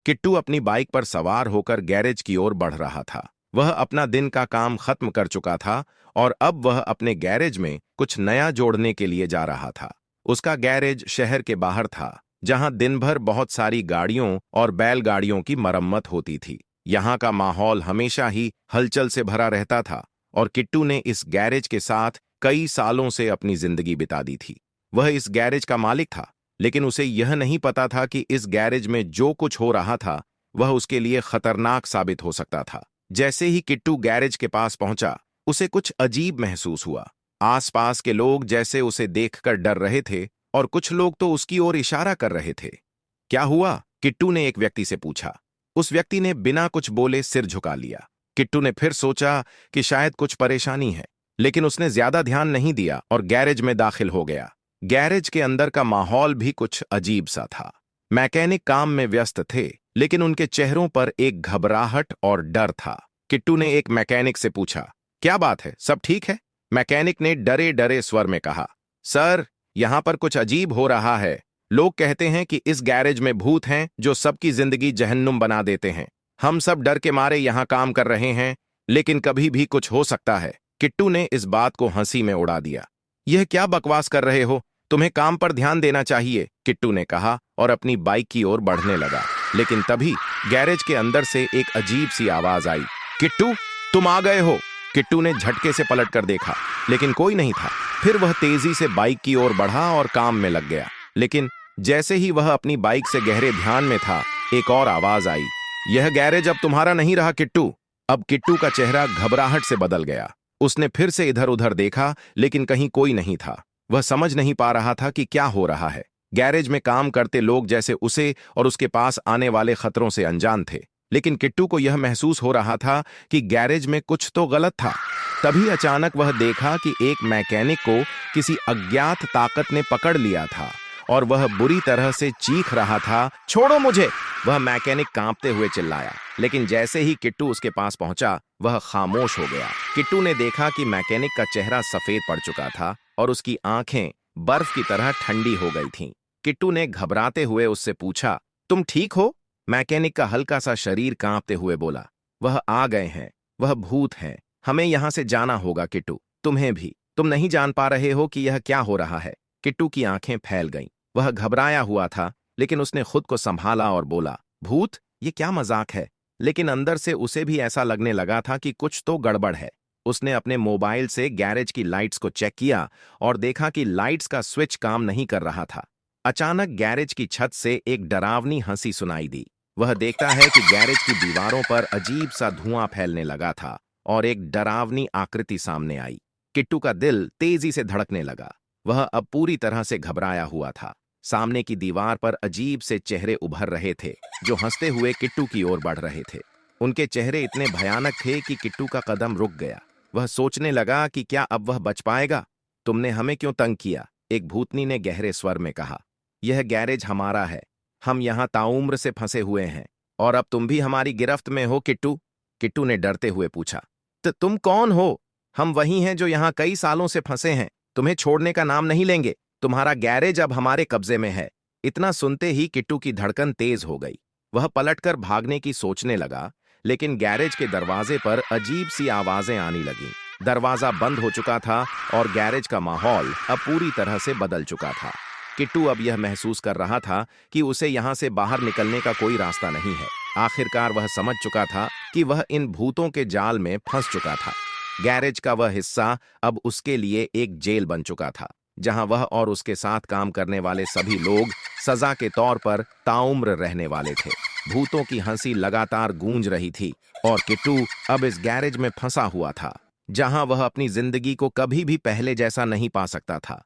किट्टू अपनी बाइक पर सवार होकर गैरेज की ओर बढ़ रहा था। वह अपना दिन का काम खत्म कर चुका था और अब वह अपने गैरेज में कुछ नया जोड़ने के लिए जा रहा था। उसका गैरेज शहर के बाहर था, जहां दिन भर बहुत सारी गाड़ियों और बैलगाड़ियों की मरम्मत होती थी। यहाँ का माहौल हमेशा ही हलचल से भरा रहता था और किट्टू ने इस गैरेज के साथ कई सालों से अपनी जिंदगी बिता दी थी। वह इस गैरेज का मालिक था, लेकिन उसे यह नहीं पता था कि इस गैरेज में जो कुछ हो रहा था वह उसके लिए खतरनाक साबित हो सकता था। जैसे ही किट्टू गैरेज के पास पहुंचा, उसे कुछ अजीब महसूस हुआ। आसपास के लोग जैसे उसे देखकर डर रहे थे और कुछ लोग तो उसकी ओर इशारा कर रहे थे। क्या हुआ? किट्टू ने एक व्यक्ति से पूछा। उस व्यक्ति ने बिना कुछ बोले सिर झुका लिया। किट्टू ने फिर सोचा कि शायद कुछ परेशानी है, लेकिन उसने ज्यादा ध्यान नहीं दिया और गैरेज में दाखिल हो गया। गैरेज के अंदर का माहौल भी कुछ अजीब सा था। मैकेनिक काम में व्यस्त थे, लेकिन उनके चेहरों पर एक घबराहट और डर था। किट्टू ने एक मैकेनिक से पूछा, क्या बात है, सब ठीक है? मैकेनिक ने डरे डरे स्वर में कहा, सर, यहां पर कुछ अजीब हो रहा है। लोग कहते हैं कि इस गैरेज में भूत हैं जो सबकी जिंदगी जहन्नुम बना देते हैं। हम सब डर के मारे यहां काम कर रहे हैं, लेकिन कभी भी कुछ हो सकता है। किट्टू ने इस बात को हंसी में उड़ा दिया। यह क्या बकवास कर रहे हो? तुम्हें काम पर ध्यान देना चाहिए, किट्टू ने कहा और अपनी बाइक की ओर बढ़ने लगा। लेकिन तभी गैरेज के अंदर से एक अजीब सी आवाज आई, किट्टू, तुम आ गए हो। किट्टू ने झटके से पलट कर देखा, लेकिन कोई नहीं था। फिर वह तेजी से बाइक की ओर बढ़ा और काम में लग गया। लेकिन जैसे ही वह अपनी बाइक से गहरे ध्यान में था, एक और आवाज आई, यह गैरेज अब तुम्हारा नहीं रहा, किट्टू। अब किट्टू का चेहरा घबराहट से बदल गया। उसने फिर से इधर उधर देखा, लेकिन कहीं कोई नहीं था। वह समझ नहीं पा रहा था कि क्या हो रहा है। गैरेज में काम करते लोग जैसे उसे और उसके पास आने वाले खतरों से अनजान थे, लेकिन किट्टू को यह महसूस हो रहा था कि गैरेज में कुछ तो गलत था। तभी अचानक वह देखा कि एक मैकेनिक को किसी अज्ञात ताकत ने पकड़ लिया था और वह बुरी तरह से चीख रहा था, छोड़ो मुझे! वह मैकेनिक कांपते हुए चिल्लाया, लेकिन जैसे ही किट्टू उसके पास पहुंचा, वह खामोश हो गया। किट्टू ने देखा कि मैकेनिक का चेहरा सफेद पड़ चुका था और उसकी आंखें बर्फ की तरह ठंडी हो गई थीं। किट्टू ने घबराते हुए उससे पूछा, तुम ठीक हो? मैकेनिक का हल्का सा शरीर कांपते हुए बोला, वह आ गए हैं, वह भूत हैं, हमें यहां से जाना होगा किट्टू, तुम्हें भी। तुम नहीं जान पा रहे हो कि यह क्या हो रहा है। किट्टू की आंखें फैल गईं। वह घबराया हुआ था, लेकिन उसने खुद को संभाला और बोला, भूत? ये क्या मजाक है? लेकिन अंदर से उसे भी ऐसा लगने लगा था कि कुछ तो गड़बड़ है। उसने अपने मोबाइल से गैरेज की लाइट्स को चेक किया और देखा कि लाइट्स का स्विच काम नहीं कर रहा था। अचानक गैरेज की छत से एक डरावनी हंसी सुनाई दी। वह देखता है कि गैरेज की दीवारों पर अजीब सा धुआं फैलने लगा था और एक डरावनी आकृति सामने आई। किट्टू का दिल तेजी से धड़कने लगा। वह अब पूरी तरह से घबराया हुआ था। सामने की दीवार पर अजीब से चेहरे उभर रहे थे, जो हंसते हुए किट्टू की ओर बढ़ रहे थे। उनके चेहरे इतने भयानक थे कि किट्टू का कदम रुक गया। वह सोचने लगा कि क्या अब वह बच पाएगा? तुमने हमें क्यों तंग किया? एक भूतनी ने गहरे स्वर में कहा। यह गैरेज हमारा है, हम यहाँ ताउम्र से फंसे हुए हैं और अब तुम भी हमारी गिरफ्त में हो, किट्टू। किट्टू ने डरते हुए पूछा, तो तुम कौन हो? हम वही हैं जो यहाँ कई सालों से फंसे हैं, तुम्हें छोड़ने का नाम नहीं लेंगे। तुम्हारा गैरेज अब हमारे कब्जे में है। इतना सुनते ही किट्टू की धड़कन तेज हो गई। वह पलटकर भागने की सोचने लगा, लेकिन गैरेज के दरवाजे पर अजीब सी आवाजें आने लगीं। दरवाजा बंद हो चुका था और गैरेज का माहौल अब पूरी तरह से बदल चुका था। किट्टू अब यह महसूस कर रहा था कि उसे यहां से बाहर निकलने का कोई रास्ता नहीं है। आखिरकार वह समझ चुका था कि वह इन भूतों के जाल में फंस चुका था। गैरेज का वह हिस्सा अब उसके लिए एक जेल बन चुका था, जहां वह और उसके साथ काम करने वाले सभी लोग सजा के तौर पर ताउम्र रहने वाले थे। भूतों की हंसी लगातार गूंज रही थी और किट्टू अब इस गैरेज में फंसा हुआ था, जहां वह अपनी जिंदगी को कभी भी पहले जैसा नहीं पा सकता था।